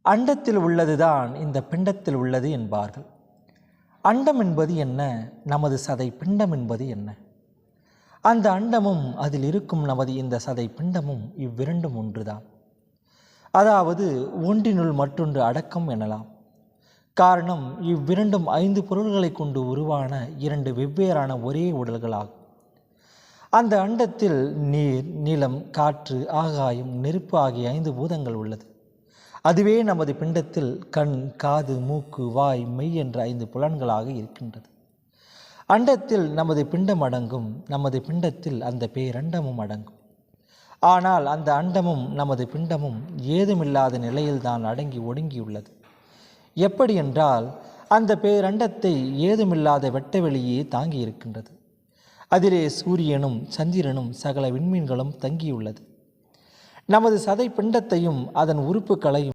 அண்டத்தில் உள்ளதுதான் இந்த பிண்டத்தில் உள்ளது என்பார்கள். அண்டம் என்பது என்ன? நமது சதை பிண்டம் என்பது என்ன? அந்த அண்டமும் அதில் இருக்கும் நமது இந்த சதை பிண்டமும் இவ்விரண்டும் ஒன்றுதான். அதாவது ஒன்றினுள் மற்றொன்று அடக்கம் எனலாம். காரணம், இவ்விரண்டும் 5 பொருள்களை கொண்டு உருவான 2 வெவ்வேறான ஒரே உடல்களாகும். அந்த அண்டத்தில் நீர், நிலம், காற்று, ஆகாயம், நெருப்பு ஆகிய 5 பூதங்கள் உள்ளது. அதுவே நமது பிண்டத்தில் கண், காது, மூக்கு, வாய், மெய் என்ற 5 புலன்களாக இருக்கின்றது. அண்டத்தில் நமது பிண்டம் அடங்கும். நமது பிண்டத்தில் அந்த பேரண்டமும் அடங்கும். ஆனால் அந்த அண்டமும் நமது பிண்டமும் ஏதுமில்லாத நிலையில்தான் அடங்கி ஒடுங்கியுள்ளது. எப்படி என்றால், அந்த பேரண்டத்தை ஏதுமில்லாத வெட்டவெளியே தாங்கி இருக்கின்றது. அதிலே சூரியனும் சந்திரனும் சகல விண்மீன்களும் தங்கியுள்ளது. நமது சதை பிண்டத்தையும் அதன் உறுப்புகளையும்